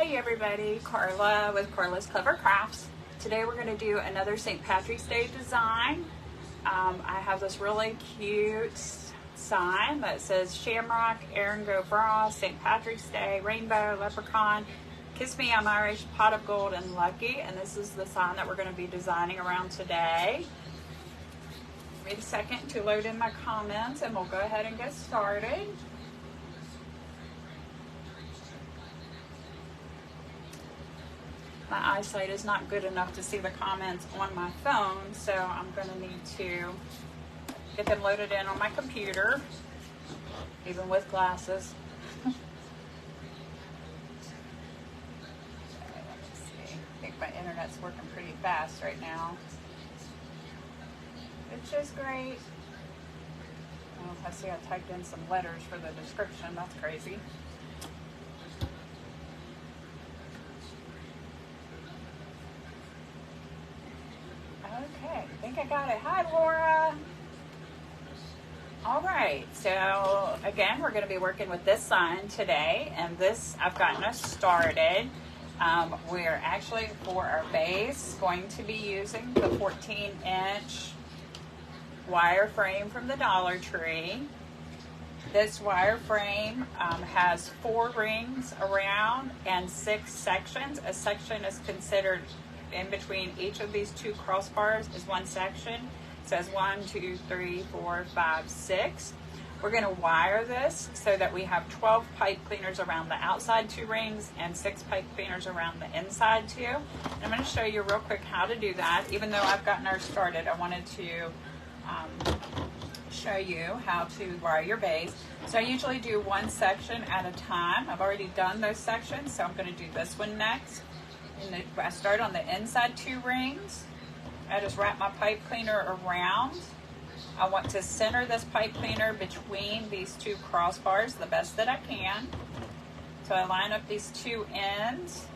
Hey everybody, Carla with Carla's Clever Crafts. Today we're going to do another St. Patrick's Day design. I have this really cute sign that says Shamrock, Erin Go Bra, St. Patrick's Day, Rainbow, Leprechaun, Kiss Me I'm Irish, Pot of Gold, and Lucky. And this is the sign that we're going to be designing around today. Wait a second to load in my comments and we'll go ahead and get started. My eyesight is not good enough to see the comments on my phone, so I'm going to need to get them loaded in on my computer, even with glasses. Okay, let's see. I think my internet's working pretty fast right now, which is great. Oh, I see I typed in some letters for the description. That's crazy. Okay, I think I got it. Hi, Laura. All right, so again, we're going to be working with this sign today, and this, I've gotten us started. We're actually, for our base, going to be using the 14-inch wire frame from the Dollar Tree. This wire frame has 4 rings around and 6 sections. A section is considered in between each of these 2 crossbars is one section. It says 1, 2, 3, 4, 5, 6. We're going to wire this so that we have 12 pipe cleaners around the outside 2 rings and 6 pipe cleaners around the inside 2. And I'm going to show you real quick how to do that. Even though I've gotten ours started, I wanted to show you how to wire your base. So I usually do one section at a time. I've already done those sections, so I'm going to do this one next. I start on the inside 2 rings. I just wrap my pipe cleaner around. I want to center this pipe cleaner between these 2 crossbars the best that I can. So I line up these 2 ends,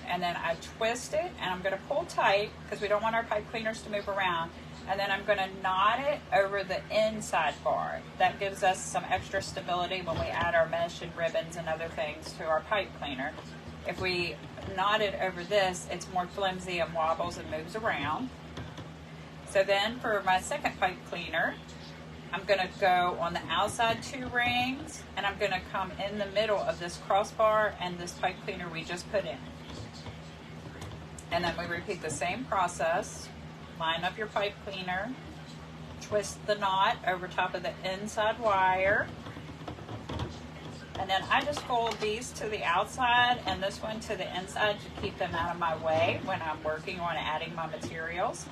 and then I twist it, and I'm going to pull tight because we don't want our pipe cleaners to move around. And then I'm going to knot it over the inside bar. That gives us some extra stability when we add our mesh and ribbons and other things to our pipe cleaner. If we knot it over this, it's more flimsy and wobbles and moves around. So then for my second pipe cleaner, I'm going to go on the outside 2 rings, and I'm going to come in the middle of this crossbar and this pipe cleaner we just put in. And then we repeat the same process. Line up your pipe cleaner, twist the knot over top of the inside wire, and then I just fold these to the outside and this one to the inside to keep them out of my way when I'm working on adding my materials.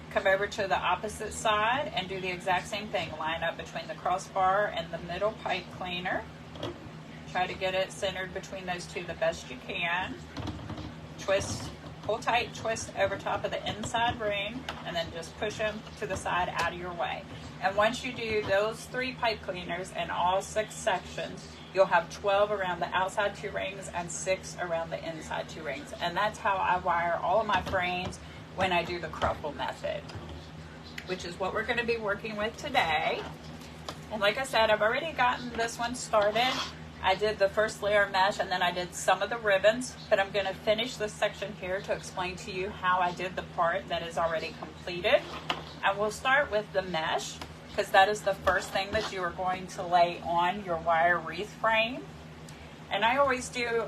Come over to the opposite side and do the exact same thing. Line up between the crossbar and the middle pipe cleaner. Try to get it centered between those 2 the best you can. Twist, pull tight, twist over top of the inside ring, and then just push them to the side out of your way. And once you do those 3 pipe cleaners in all 6 sections, you'll have 12 around the outside 2 rings and 6 around the inside 2 rings. And that's how I wire all of my frames when I do the cruffle method, which is what we're going to be working with today. And like I said, I've already gotten this one started. I did the first layer of mesh, and then I did some of the ribbons, but I'm going to finish this section here to explain to you how I did the part that is already completed. And we'll start with the mesh, because that is the first thing that you are going to lay on your wire wreath frame. And I always do,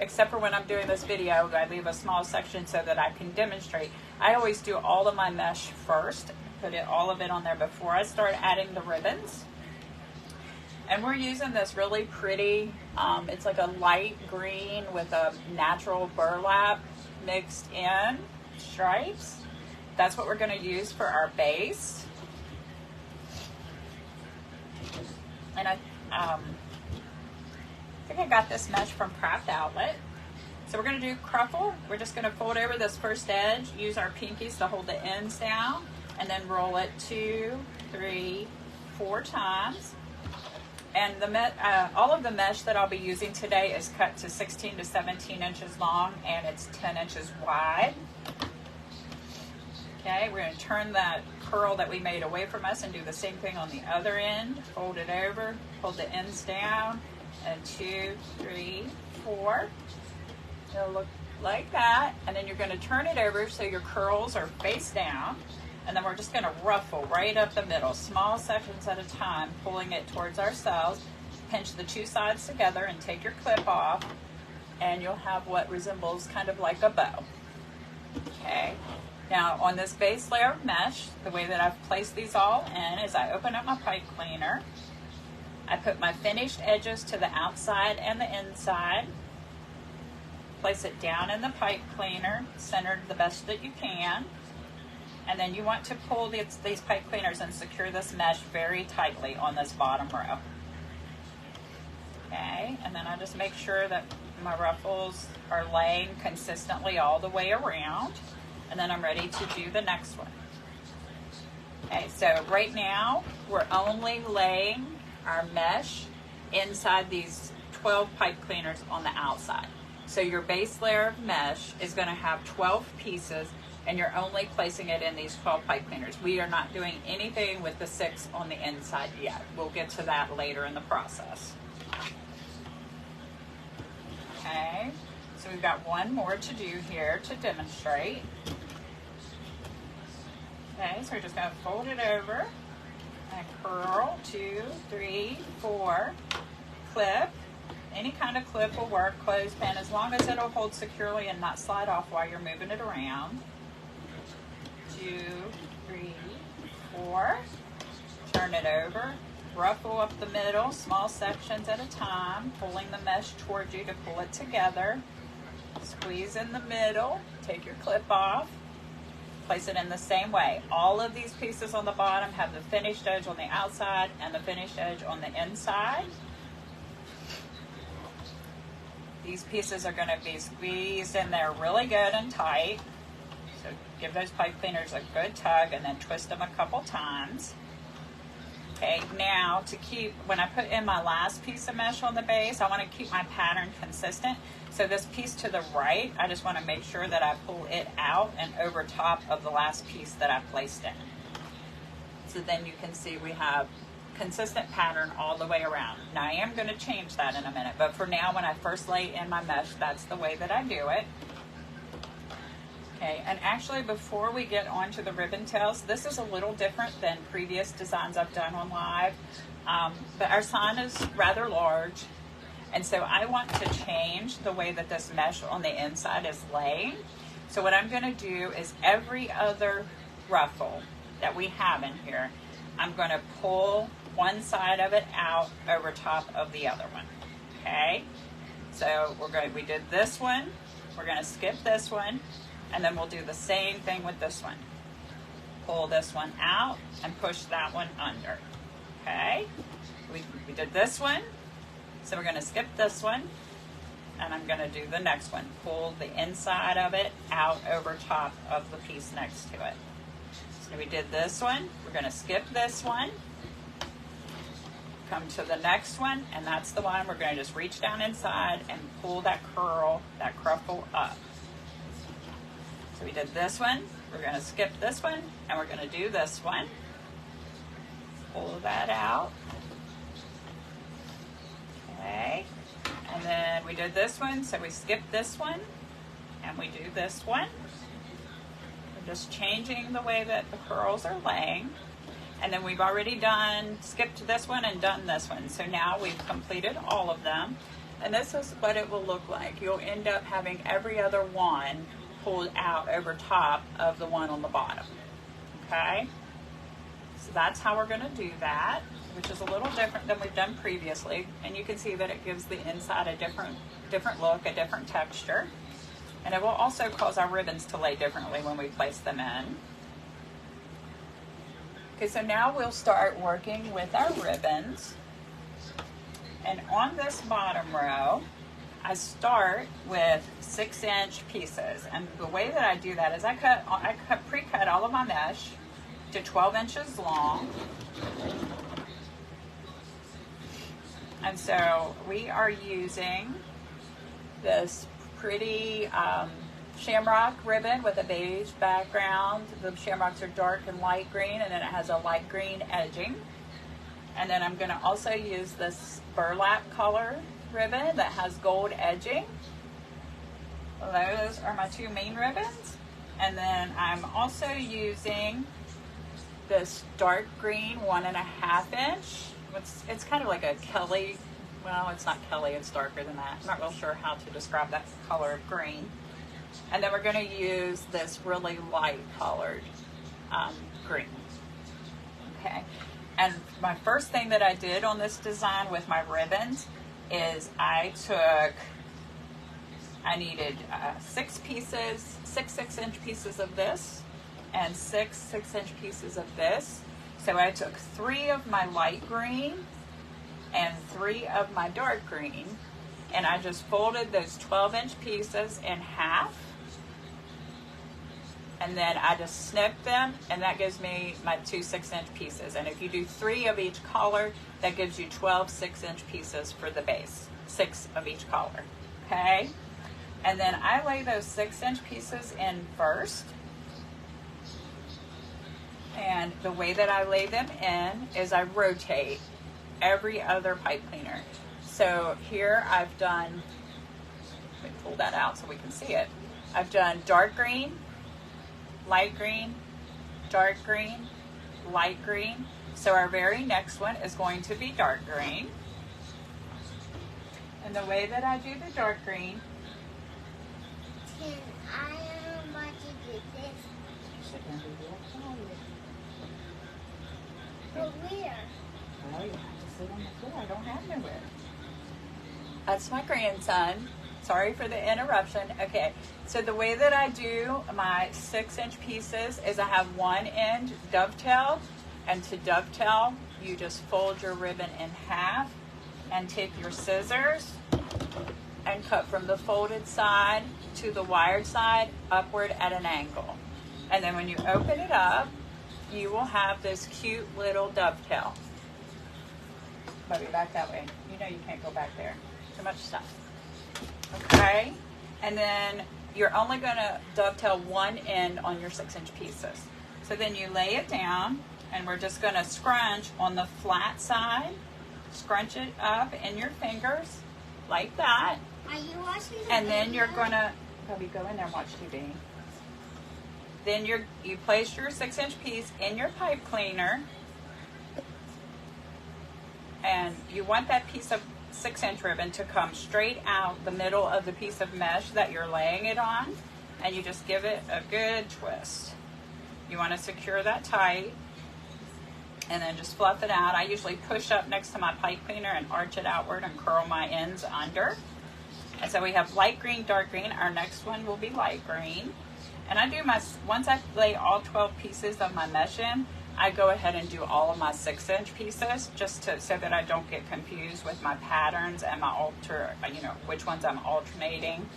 except for when I'm doing this video, I leave a small section so that I can demonstrate. I always do all of my mesh first, put all of it on there before I start adding the ribbons. And we're using this really pretty, it's like a light green with a natural burlap mixed in stripes. That's what we're going to use for our base. And I think I got this mesh from Craft Outlet. So we're going to do cruffle. We're just going to fold over this first edge, use our pinkies to hold the ends down, and then roll it 2, 3, 4 times. And all of the mesh that I'll be using today is cut to 16 to 17 inches long, and it's 10 inches wide. Okay, we're going to turn that curl that we made away from us and do the same thing on the other end. Fold it over, hold the ends down, and 2, 3, 4. It'll look like that, and then you're going to turn it over so your curls are face down, and then we're just going to ruffle right up the middle, small sections at a time, pulling it towards ourselves. Pinch the two sides together and take your clip off, and you'll have what resembles kind of like a bow. Okay, now on this base layer of mesh, the way that I've placed these all in is I open up my pipe cleaner, I put my finished edges to the outside and the inside, place it down in the pipe cleaner, centered the best that you can, and then you want to pull these pipe cleaners and secure this mesh very tightly on this bottom row. Okay, and then I just make sure that my ruffles are laying consistently all the way around, and then I'm ready to do the next one. Okay, so right now we're only laying our mesh inside these 12 pipe cleaners on the outside. So your base layer of mesh is going to have 12 pieces, and you're only placing it in these 12 pipe cleaners. We are not doing anything with the 6 on the inside yet. We'll get to that later in the process. Okay, so we've got one more to do here to demonstrate. Okay, so we're just going to fold it over and curl, 2, 3, 4, clip. Any kind of clip will work, clothespin, as long as it'll hold securely and not slide off while you're moving it around. 2, 3, 4, turn it over. Ruffle up the middle, small sections at a time, pulling the mesh towards you to pull it together. Squeeze in the middle, take your clip off, place it in the same way. All of these pieces on the bottom have the finished edge on the outside and the finished edge on the inside. These pieces are going to be squeezed in there really good and tight. So give those pipe cleaners a good tug and then twist them a couple times. Okay, now to keep, when I put in my last piece of mesh on the base, I want to keep my pattern consistent. So this piece to the right, I just want to make sure that I pull it out and over top of the last piece that I placed in. So then you can see we have consistent pattern all the way around. Now I am going to change that in a minute, but for now, when I first lay in my mesh, that's the way that I do it. Okay, and actually before we get on to the ribbon tails, this is a little different than previous designs I've done on live, but our sign is rather large, and so I want to change the way that this mesh on the inside is laying. So what I'm going to do is every other ruffle that we have in here, I'm going to pull one side of it out over top of the other one. Okay, so we did this one, we're going to skip this one, and then we'll do the same thing with this one. Pull this one out and push that one under. Okay, we did this one, so we're going to skip this one, and I'm going to do the next one. Pull the inside of it out over top of the piece next to it. So we did this one, we're going to skip this one, come to the next one, and that's the one we're going to just reach down inside and pull that curl, that cruffle up. So we did this one, we're going to skip this one, and we're going to do this one. Pull that out. Okay, and then we did this one, so we skip this one, and we do this one. We're just changing the way that the curls are laying. And then we've already skipped this one and done this one. So now we've completed all of them. And this is what it will look like. You'll end up having every other one pulled out over top of the one on the bottom. Okay? So that's how we're going to do that, which is a little different than we've done previously. And you can see that it gives the inside a different look, a different texture. And it will also cause our ribbons to lay differently when we place them in. Okay, so now we'll start working with our ribbons. And on this bottom row, I start with 6-inch pieces. And the way that I do that is I pre-cut all of my mesh to 12 inches long. And so we are using this pretty shamrock ribbon with a beige background. The shamrocks are dark and light green, and then it has a light green edging. And then I'm going to also use this burlap color ribbon that has gold edging. Those are my two main ribbons. And then I'm also using this dark green 1.5 inch. It's kind of like a Kelly, well, it's not Kelly, it's darker than that. I'm not real sure how to describe that color of green. And then we're going to use this really light colored green. Okay. And my first thing that I did on this design with my ribbons is I needed 6 pieces, 6 6-inch pieces of this and 6 6-inch pieces of this. So I took 3 of my light green and 3 of my dark green, and I just folded those 12-inch pieces in half, and then I just snipped them, and that gives me my 2 6-inch pieces. And if you do 3 of each color, that gives you 12 6-inch pieces for the base, 6 of each color, okay? And then I lay those 6-inch pieces in first. And the way that I lay them in is I rotate every other pipe cleaner. So here I've done, let me pull that out so we can see it. I've done dark green, light green, dark green, light green. So our very next one is going to be dark green. And the way that I do the dark green, can I want to do this? But where? Well, you have to sit on the floor. I don't have nowhere. That's my grandson. Sorry for the interruption. Okay, so the way that I do my 6-inch pieces is I have one end dovetailed, and to dovetail, you just fold your ribbon in half and take your scissors and cut from the folded side to the wired side upward at an angle. And then when you open it up, you will have this cute little dovetail. Maybe back that way. You know you can't go back there. Too much stuff. Okay? And then you're only going to dovetail one end on your 6-inch pieces. So then you lay it down, and we're just going to scrunch on the flat side. Scrunch it up in your fingers like that. Are you watching the And then video? you're going to probably go in there and watch TV. Then you place your 6-inch piece in your pipe cleaner, and you want that piece of 6-inch ribbon to come straight out the middle of the piece of mesh that you're laying it on, and you just give it a good twist. You want to secure that tight, and then just fluff it out. I usually push up next to my pipe cleaner and arch it outward and curl my ends under. And so we have light green, dark green. Our next one will be light green. And I do once I lay all 12 pieces of my mesh in, I go ahead and do all of my 6-inch pieces just so that I don't get confused with my patterns and my which ones I'm alternating.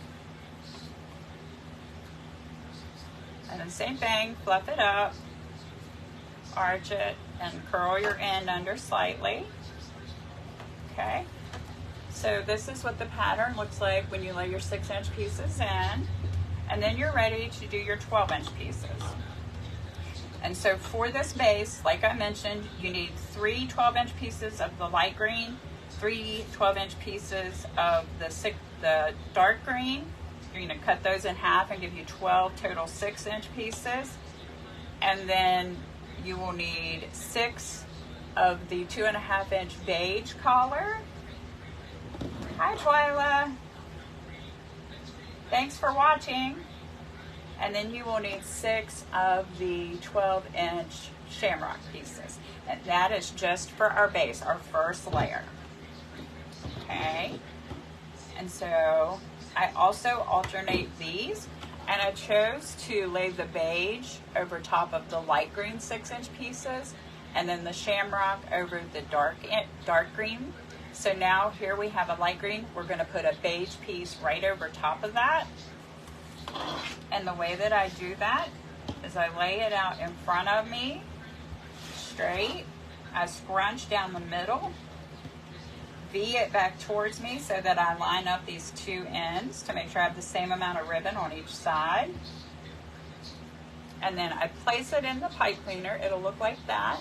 And then same thing, fluff it up, arch it, and curl your end under slightly. Okay, so this is what the pattern looks like when you lay your 6-inch pieces in. And then you're ready to do your 12-inch pieces. And so for this base, like I mentioned, you need 3 12-inch pieces of the light green, 3 12-inch pieces of the dark green. You're going to cut those in half and give you 12 total 6-inch pieces. And then you will need 6 of the 2.5-inch beige collar. Hi, Twyla. Thanks for watching. And then you will need 6 of the 12-inch shamrock pieces. And that is just for our base, our first layer. Okay. And so I also alternate these. And I chose to lay the beige over top of the light green 6-inch pieces, and then the shamrock over the dark green. So now here we have a light green. We're going to put a beige piece right over top of that. And the way that I do that is I lay it out in front of me, straight. I scrunch down the middle, V it back towards me so that I line up these 2 ends to make sure I have the same amount of ribbon on each side. And then I place it in the pipe cleaner. It'll look like that.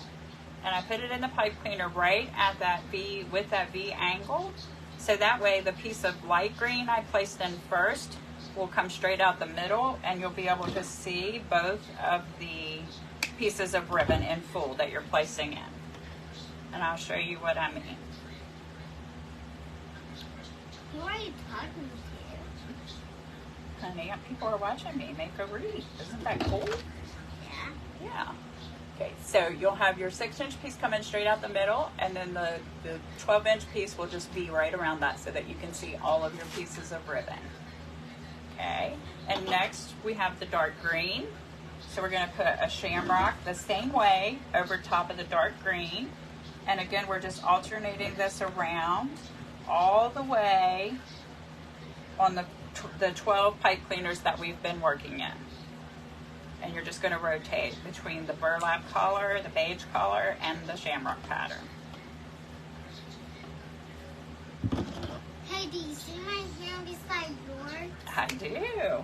and I put it in the pipe cleaner right at that V, with that V angle. So that way the piece of light green I placed in first will come straight out the middle, and you'll be able to see both of the pieces of ribbon in full that you're placing in. And I'll show you what I mean. Who are you talking to? Honey, people are watching me make a wreath. Isn't that cool? Yeah. Yeah. Okay, so you'll have your 6-inch piece coming straight out the middle, and then the 12-inch piece will just be right around that so that you can see all of your pieces of ribbon. Okay, and next we have the dark green. So we're going to put a shamrock the same way over top of the dark green. And again, we're just alternating this around all the way on the 12 pipe cleaners that we've been working in. And you're just going to rotate between the burlap color, the beige color, and the shamrock pattern. Hey, do you see my hand beside yours? I do.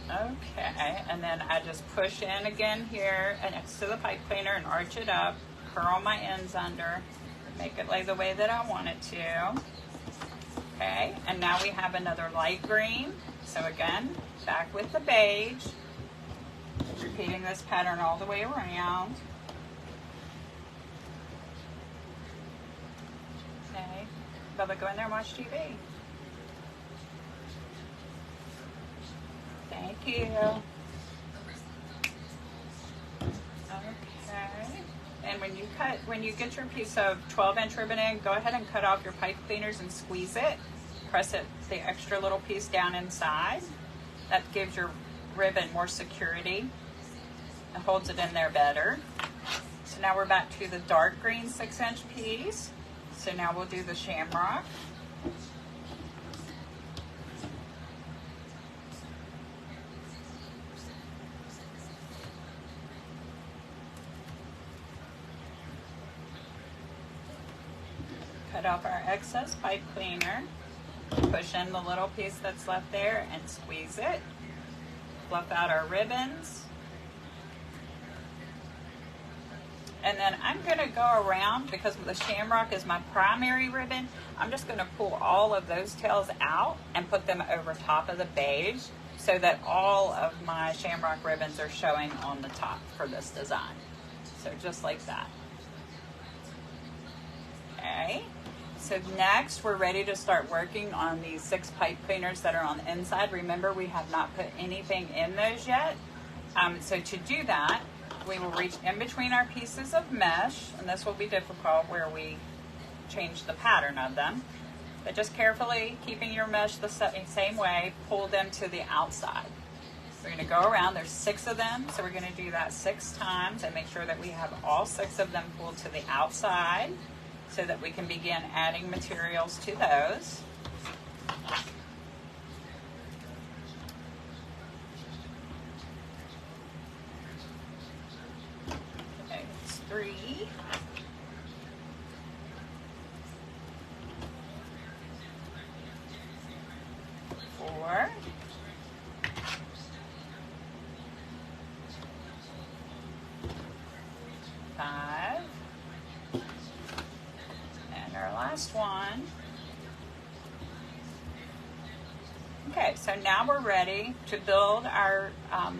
Okay, and then I just push in again here next to the pipe cleaner and arch it up, curl my ends under, make it lay the way that I want it to. Okay, and now we have another light green. So again, back with the beige, repeating this pattern all the way around. Okay, Bubba, go in there and watch TV. Thank you. Okay. And when you get your piece of 12-inch ribbon in, go ahead and cut off your pipe cleaners and squeeze it. Press it, the extra little piece down inside. That gives your ribbon more security and holds it in there better. So now we're back to the dark green 6-inch piece. So now we'll do the shamrock. Cut off our excess pipe cleaner, push in the little piece that's left there and squeeze it, fluff out our ribbons. And then I'm going to go around, because the shamrock is my primary ribbon, I'm just going to pull all of those tails out and put them over top of the beige so that all of my shamrock ribbons are showing on the top for this design. So just like that. Okay. So next we're ready to start working on these 6 pipe cleaners that are on the inside. Remember, we have not put anything in those yet. So to do that, we will reach in between our pieces of mesh, and this will be difficult where we change the pattern of them. But just carefully, keeping your mesh the same way, pull them to the outside. We're going to go around, there's 6 of them, so we're going to do that 6 times and make sure that we have all 6 of them pulled to the outside, so that we can begin adding materials to those. Okay, it's 3. 4. 5. Our last one. Okay, so now we're ready to build our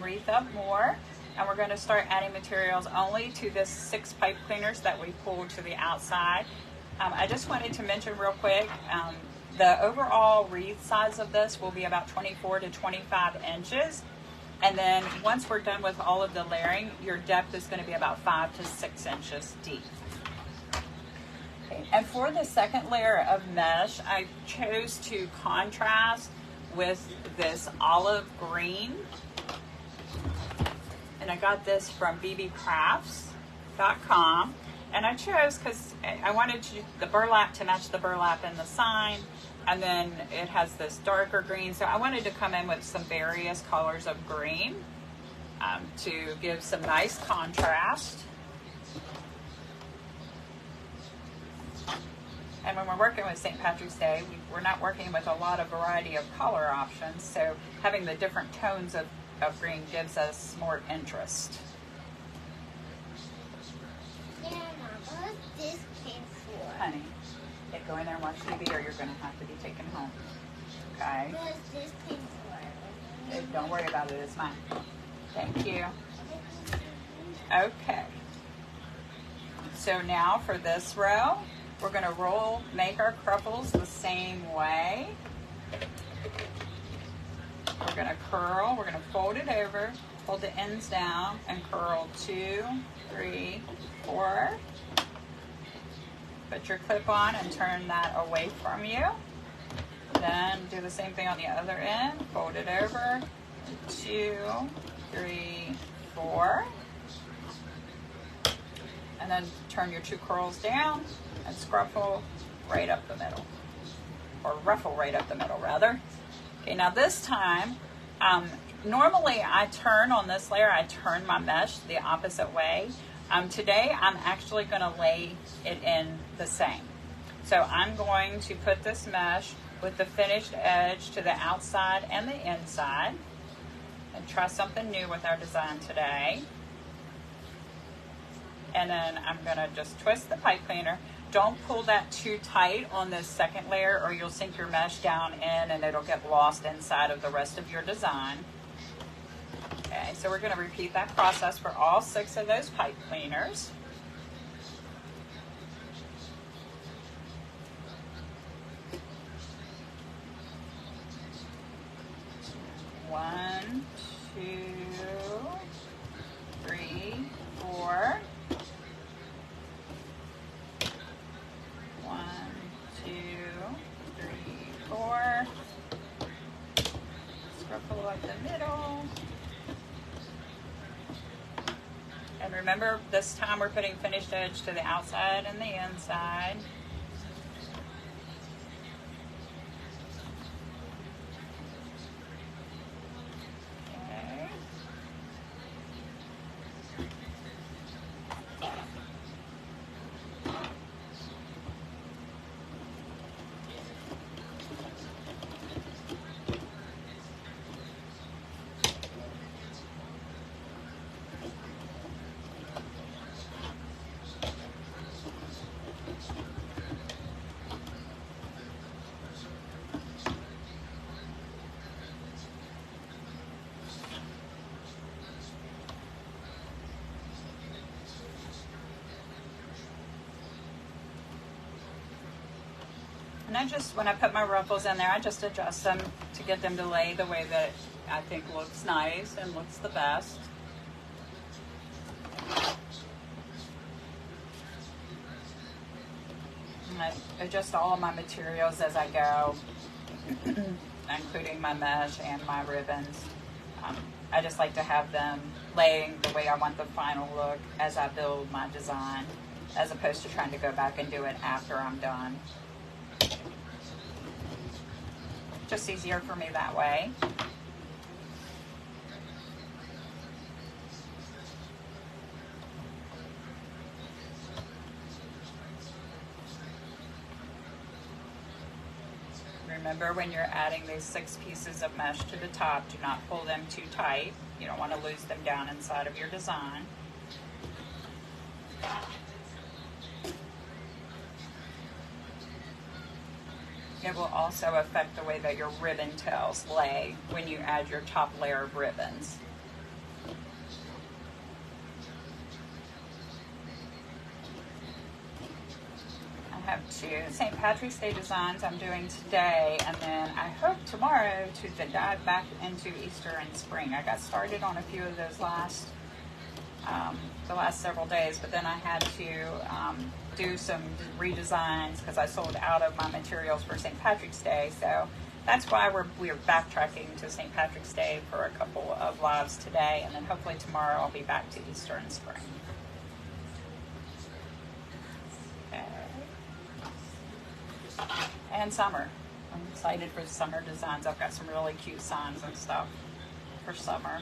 wreath up more, and we're going to start adding materials only to this 6 pipe cleaners that we pulled to the outside. I just wanted to mention real quick, the overall wreath size of this will be about 24 to 25 inches. And then once we're done with all of the layering, your depth is going to be about 5 to 6 inches deep. And for the second layer of mesh, I chose to contrast with this olive green. And I got this from bbcrafts.com. And I chose because I wanted the burlap to match the burlap in the sign. And then it has this darker green. So I wanted to come in with some various colors of green to give some nice contrast. And when we're working with St. Patrick's Day, we're not working with a lot of variety of color options. So having the different tones of of green gives us more interest. Yeah, Mom, what was this paint for? Honey, yeah, go in there and watch TV or you're going to have to be taken home. Okay? What was this paint for? Don't worry about it. It's mine. Thank you. Okay. So now for this row, we're going to make our cruffles the same way. We're going to curl, we're going to fold it over, hold the ends down, and curl 2, 3, 4. Put your clip on and turn that away from you. Then do the same thing on the other end, fold it over, 2, 3, 4. And then turn your 2 curls down and scruffle right up the middle. Or ruffle right up the middle, rather. Okay, now this time, normally I turn on this layer, I turn my mesh the opposite way. Today, I'm actually going to lay it in the same. So I'm going to put this mesh with the finished edge to the outside and the inside. And try something new with our design today. And then I'm going to just twist the pipe cleaner. Don't pull that too tight on this second layer or you'll sink your mesh down in and it'll get lost inside of the rest of your design. Okay, so we're going to repeat that process for all 6 of those pipe cleaners. One, 2, 3, 4. 1, 2, 3, 4. Scruffle up the middle. And remember, this time we're putting finished edge to the outside and the inside. Okay. And I just, when I put my ruffles in there, I just adjust them to get them to lay the way that I think looks nice and looks the best. And I adjust all of my materials as I go, including my mesh and my ribbons. I just like to have them laying the way I want the final look as I build my design, as opposed to trying to go back and do it after I'm done. Just easier for me that way. Remember, when you're adding these 6 pieces of mesh to the top, do not pull them too tight. You don't want to lose them down inside of your design. It will also affect the way that your ribbon tails lay when you add your top layer of ribbons. I have 2 St. Patrick's Day designs I'm doing today, and then I hope tomorrow to dive back into Easter and spring. I got started on a few of those the last several days, but then I had to do some redesigns because I sold out of my materials for St. Patrick's Day. So that's why we're backtracking to St. Patrick's Day for a couple of lives today, and then hopefully tomorrow I'll be back to Easter and spring. Okay. And summer. I'm excited for the summer designs. I've got some really cute signs and stuff for summer.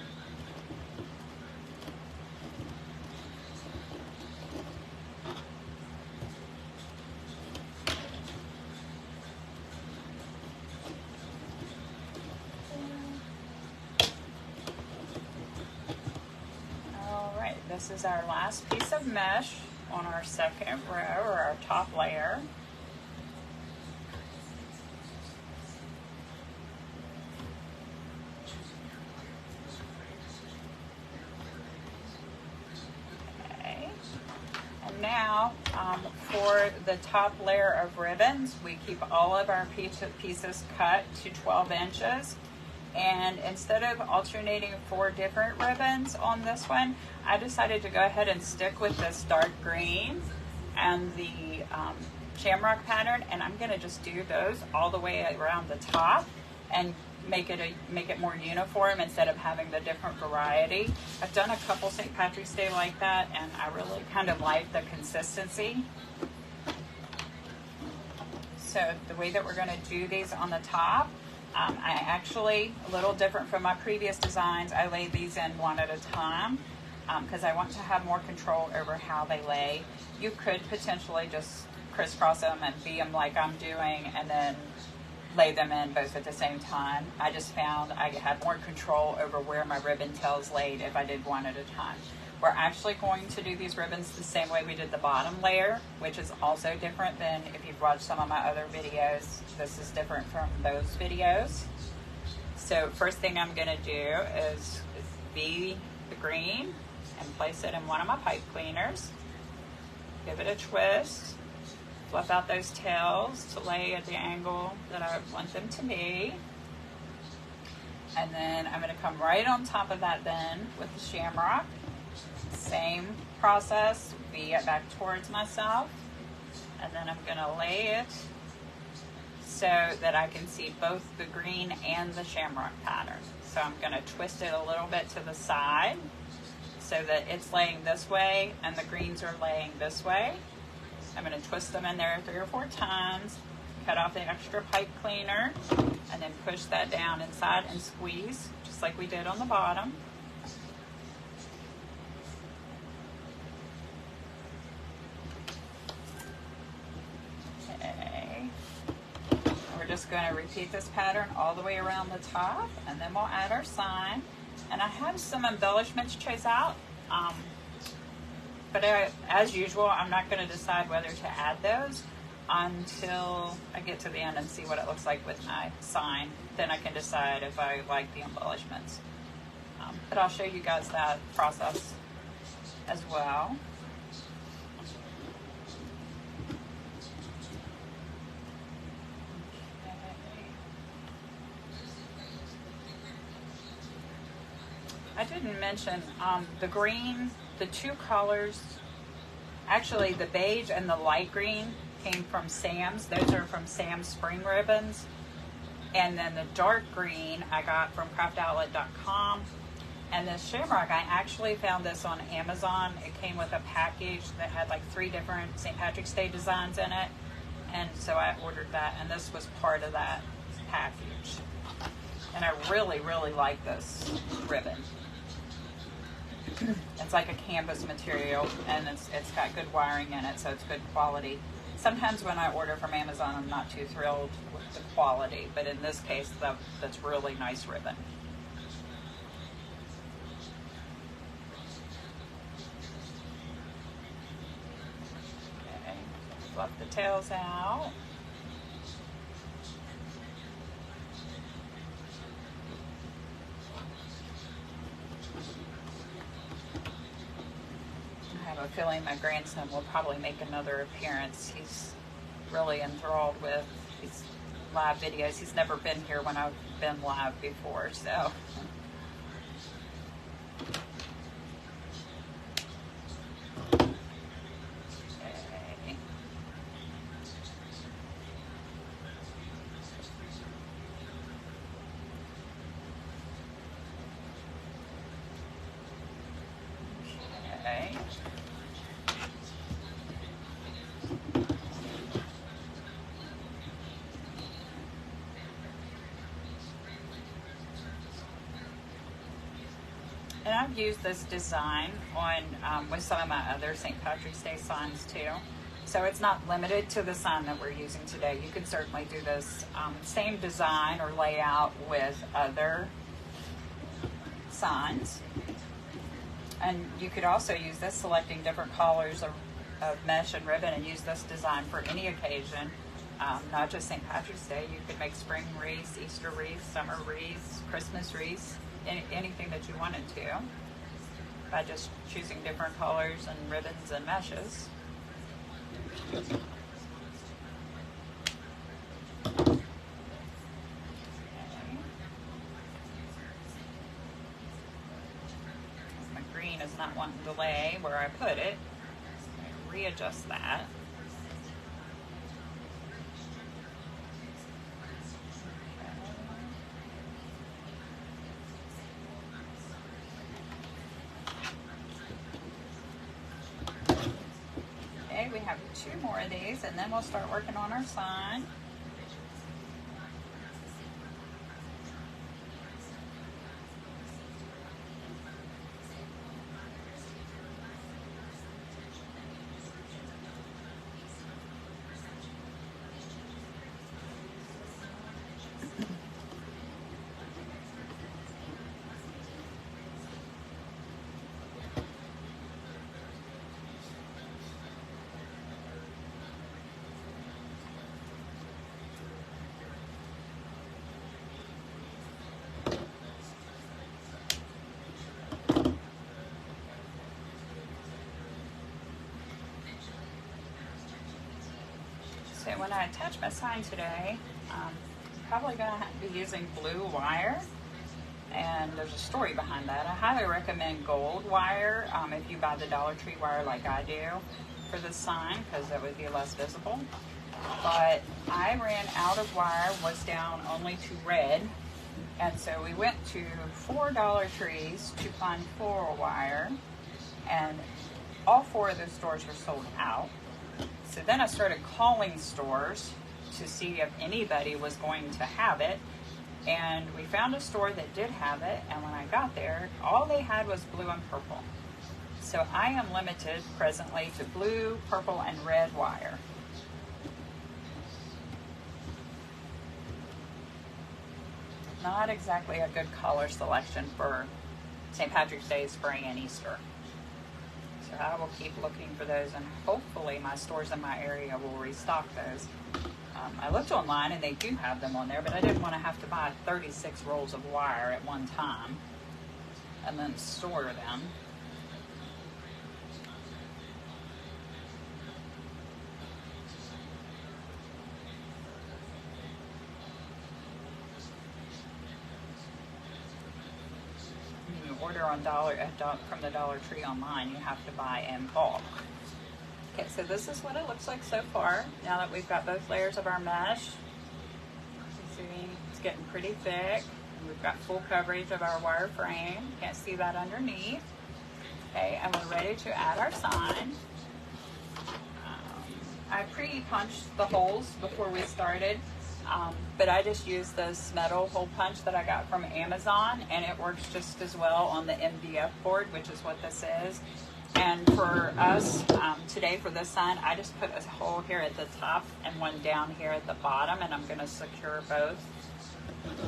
this is our last piece of mesh on our second row, or our top layer. Okay. And now for the top layer of ribbons, we keep all of our pieces cut to 12 inches. And instead of alternating 4 different ribbons on this one, I decided to go ahead and stick with this dark green and the shamrock pattern, and I'm going to just do those all the way around the top and make it more uniform instead of having the different variety. I've done a couple St. Patrick's Day like that, and I really kind of like the consistency. So the way that we're going to do these on the top, I actually, a little different from my previous designs, I lay these in one at a time because I want to have more control over how they lay. You could potentially just crisscross them and bee them like I'm doing and then lay them in both at the same time. I just found I had more control over where my ribbon tails laid if I did one at a time. We're actually going to do these ribbons the same way we did the bottom layer, which is also different than if you've watched some of my other videos. This is different from those videos. So first thing I'm going to do is bee the green and place it in one of my pipe cleaners. Give it a twist. Fluff out those tails to lay at the angle that I want them to be. And then I'm going to come right on top of that then with the shamrock. Same process, bee it back towards myself, and then I'm going to lay it so that I can see both the green and the shamrock pattern. So I'm going to twist it a little bit to the side so that it's laying this way and the greens are laying this way. I'm going to twist them in there 3 or 4 times, cut off the extra pipe cleaner, and then push that down inside and squeeze, just like we did on the bottom. Just going to repeat this pattern all the way around the top, and then we'll add our sign. And I have some embellishments chose out, but as usual, I'm not going to decide whether to add those until I get to the end and see what it looks like with my sign. Then I can decide if I like the embellishments. But I'll show you guys that process as well. I didn't mention the green, the 2 colors, actually the beige and the light green came from Sam's. Those are from Sam's Spring Ribbons. And then the dark green I got from craftoutlet.com. And the shamrock, I actually found this on Amazon. It came with a package that had like 3 different St. Patrick's Day designs in it. And so I ordered that, and this was part of that package. And I really, really like this ribbon. It's like a canvas material, and it's got good wiring in it, so it's good quality. Sometimes when I order from Amazon, I'm not too thrilled with the quality, but in this case, that's really nice ribbon. Okay, fluff the tails out. I have a feeling my grandson will probably make another appearance. He's really enthralled with these live videos. He's never been here when I've been live before, so. Okay. And I've used this design on with some of my other St. Patrick's Day signs too. So it's not limited to the sign that we're using today. You can certainly do this same design or layout with other signs. And you could also use this, selecting different colors of mesh and ribbon, and use this design for any occasion, not just St. Patrick's Day. You could make spring wreaths, Easter wreaths, summer wreaths, Christmas wreaths, anything that you wanted to, by just choosing different colors and ribbons and meshes. Is not wanting to lay where I put it. Readjust that. Okay, we have 2 more of these, and then we'll start working on our sign. So when I attach my sign today, I'm probably going to be using blue wire, and there's a story behind that. I highly recommend gold wire if you buy the Dollar Tree wire like I do for this sign, because that would be less visible. But I ran out of wire, was down only to red, and so we went to 4 Dollar Trees to find floral wire, and all 4 of those stores were sold out. So then I started calling stores to see if anybody was going to have it, and we found a store that did have it, and when I got there, all they had was blue and purple. So I am limited presently to blue, purple, and red wire. Not exactly a good color selection for St. Patrick's Day, spring, and Easter. So I will keep looking for those, and hopefully my stores in my area will restock those. I looked online and they do have them on there, but I didn't want to have to buy 36 rolls of wire at one time and then store them. Order on from the Dollar Tree online, you have to buy in bulk. Okay, so this is what it looks like so far. Now that we've got both layers of our mesh, you see it's getting pretty thick. And we've got full coverage of our wire frame. You can't see that underneath. Okay, and we're ready to add our sign. I pre-punched the holes before we started. But I just used this metal hole punch that I got from Amazon, and it works just as well on the MDF board, which is what this is. And for us today for this sign, I just put a hole here at the top and one down here at the bottom, and I'm going to secure both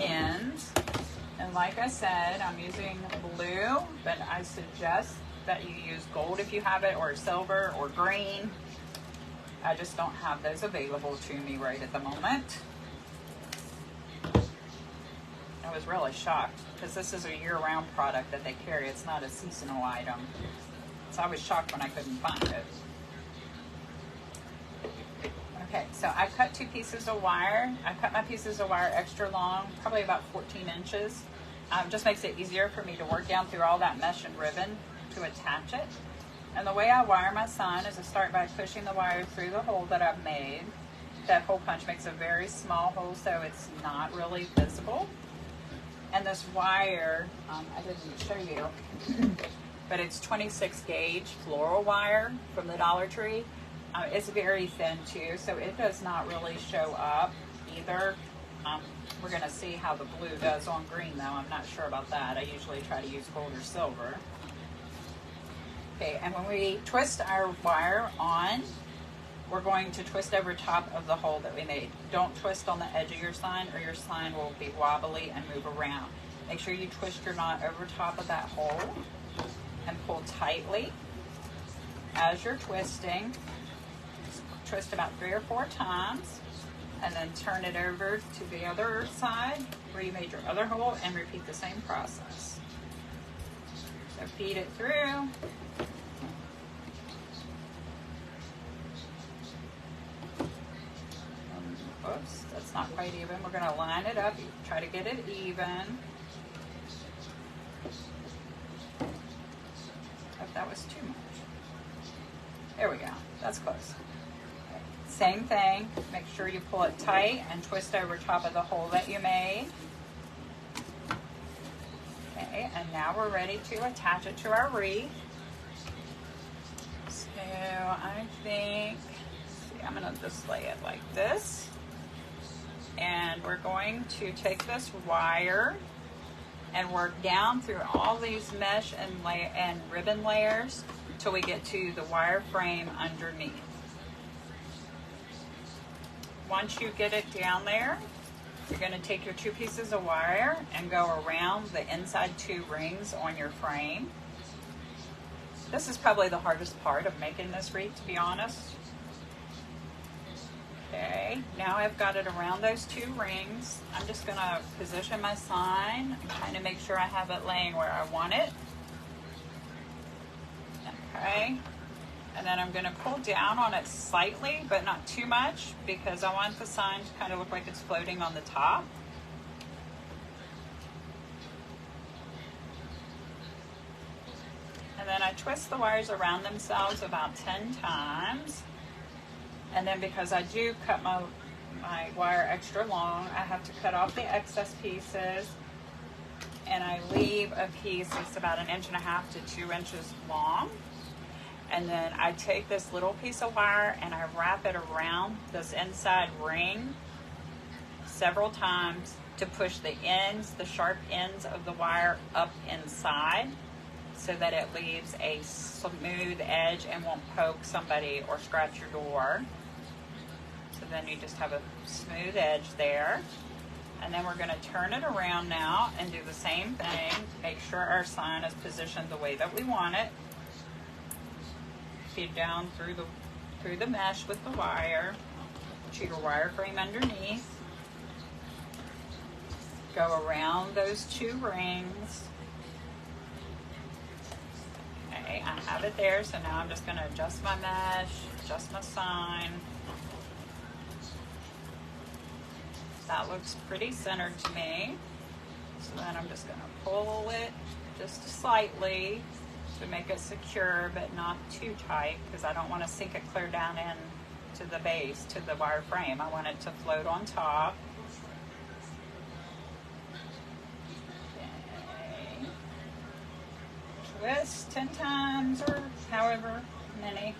ends. And like I said, I'm using blue, but I suggest that you use gold if you have it, or silver, or green. I just don't have those available to me right at the moment. I was really shocked because this is a year-round product that they carry. It's not a seasonal item. So I was shocked when I couldn't find it. Okay, so I cut 2 pieces of wire. I cut my pieces of wire extra long, probably about 14 inches. Just makes it easier for me to work down through all that mesh and ribbon to attach it. And the way I wire my sign is I start by pushing the wire through the hole that I've made. That hole punch makes a very small hole, so it's not really visible. And this wire, I didn't show you, but it's 26 gauge floral wire from the Dollar Tree. It's very thin too, so it does not really show up either. We're going to see how the blue does on green though. I'm not sure about that. I usually try to use gold or silver. Okay, and when we twist our wire on, we're going to twist over top of the hole that we made. Don't twist on the edge of your sign, or your sign will be wobbly and move around. Make sure you twist your knot over top of that hole. and pull tightly as you're twisting. Just twist about 3 or 4 times, and then turn it over to the other side where you made your other hole and repeat the same process. So feed it through. Oops, that's not quite even. We're going to line it up, try to get it even. Oh, that was too much. There we go, that's close. Same thing, make sure you pull it tight and twist over top of the hole that you made. Okay, and now we're ready to attach it to our wreath. So I think, see, I'm going to just lay it like this. And we're going to take this wire and work down through all these mesh and ribbon layers till we get to the wire frame underneath. Once you get it down there, you're going to take your 2 pieces of wire and go around the inside 2 rings on your frame. This is probably the hardest part of making this wreath, to be honest. Okay, now I've got it around those 2 rings. I'm just going to position my sign and kind of make sure I have it laying where I want it. Okay, and then I'm going to pull down on it slightly, but not too much, because I want the sign to kind of look like it's floating on the top. And then I twist the wires around themselves about 10 times. And then because I do cut my wire extra long, I have to cut off the excess pieces. And I leave a piece that's about 1.5 to 2 inches long. And then I take this little piece of wire and I wrap it around this inside ring several times to push the ends, the sharp ends of the wire up inside, so that it leaves a smooth edge and won't poke somebody or scratch your door. So then you just have a smooth edge there. And then we're going to turn it around now and do the same thing. Make sure our sign is positioned the way that we want it. Feed down through the mesh with the wire to your wire frame underneath. Go around those 2 rings. Okay, I have it there, so now I'm just going to adjust my mesh, adjust my sign. That looks pretty centered to me. So then I'm just going to pull it just slightly to make it secure, but not too tight, because I don't want to sink it clear down in to the base, to the wire frame. I want it to float on top. Okay. Twist 10 times, or however many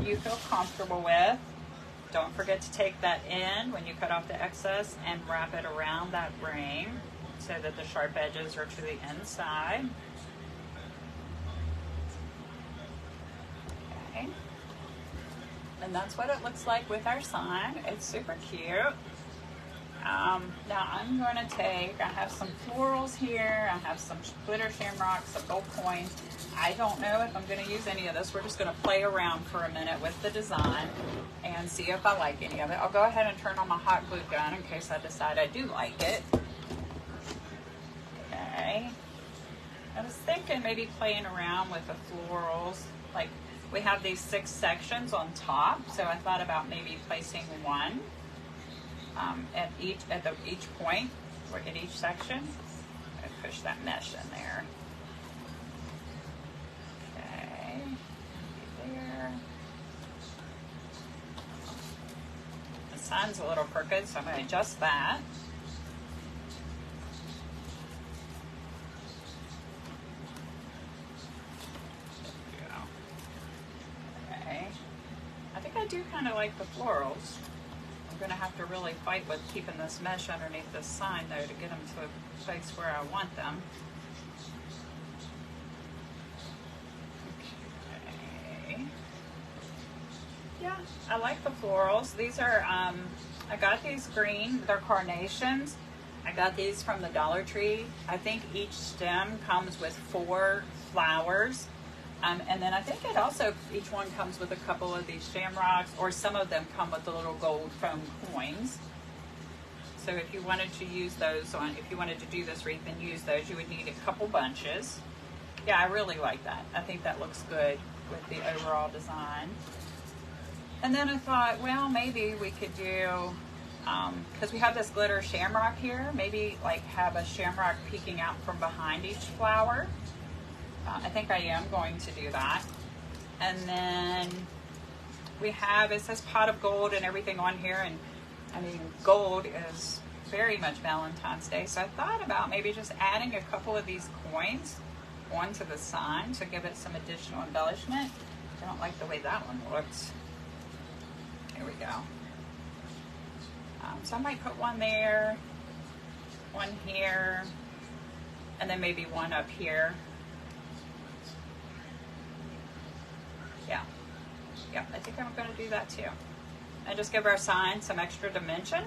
you feel comfortable with. Don't forget to take that in when you cut off the excess and wrap it around that ring so that the sharp edges are to the inside. Okay. And that's what it looks like with our sign. It's super cute. Now I'm going to I have some florals here, I have some glitter shamrocks, some gold coins. I don't know if I'm going to use any of this. We're just going to play around for a minute with the design and see if I like any of it. I'll go ahead and turn on my hot glue gun in case I decide I do like it. Okay. I was thinking maybe playing around with the florals. Like, we have these 6 sections on top, so I thought about maybe placing one at each point, or at each section. I push that mesh in there. Okay, there. The sign's a little crooked, so I'm going to adjust that. Okay, I think I do kind of like the florals. I'm going to have to really fight with keeping this mesh underneath this sign, though, to get them to a place where I want them. Okay. Yeah, I like the florals. These are, I got these green. They're carnations. I got these from the Dollar Tree. I think each stem comes with 4 flowers. And then I think it also, each one comes with a couple of these shamrocks, or some of them come with the little gold foam coins. So if you wanted to use those on, if you wanted to do this wreath and use those, you would need a couple bunches. Yeah, I really like that. I think that looks good with the overall design. And then I thought, well, maybe we could do, because we have this glitter shamrock here, maybe like have a shamrock peeking out from behind each flower. I think I am going to do that. And then we have, it says pot of gold and everything on here. And I mean, gold is very much Valentine's Day. So I thought about maybe just adding a couple of these coins onto the sign to give it some additional embellishment. I don't like the way that one looks. Here we go. So I might put one there, one here, and then maybe one up here. Yeah, I think I'm going to do that too. And just give our sign some extra dimension.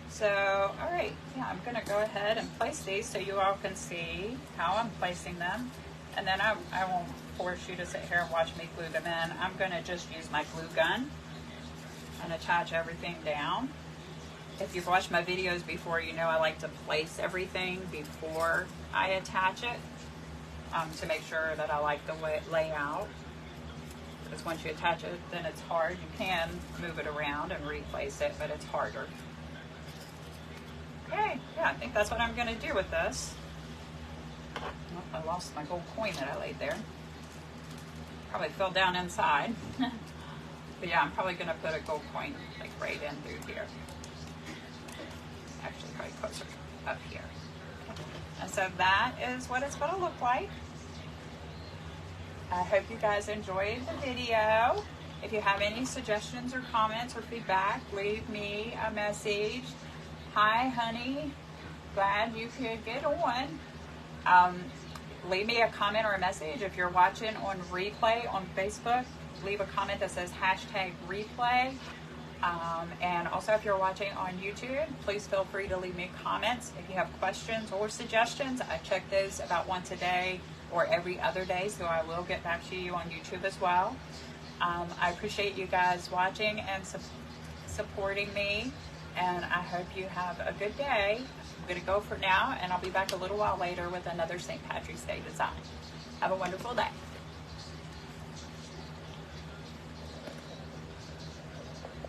So, all right, yeah, I'm going to go ahead and place these so you all can see how I'm placing them. And then I won't force you to sit here and watch me glue them in. I'm going to just use my glue gun and attach everything down. If you've watched my videos before, you know I like to place everything before I attach it to make sure that I like the way it lay out. Because once you attach it, then it's hard. You can move it around and replace it, but it's harder. Okay, yeah, I think that's what I'm going to do with this. Oh, I lost my gold coin that I laid there. Probably fell down inside. But yeah, I'm probably going to put a gold coin like right in through here. Actually, probably closer up here. And so that is what it's going to look like. I hope you guys enjoyed the video. If you have any suggestions or comments or feedback, leave me a message. Hi, honey. Glad you could get on. Leave me a comment or a message. If you're watching on replay on Facebook, leave a comment that says #replay. And also if you're watching on YouTube, please feel free to leave me comments. If you have questions or suggestions, I check those about once a day or every other day, so I will get back to you on YouTube as well. I appreciate you guys watching and supporting me, and I hope you have a good day. I'm going to go for now, and I'll be back a little while later with another St. Patrick's Day design. Have a wonderful day.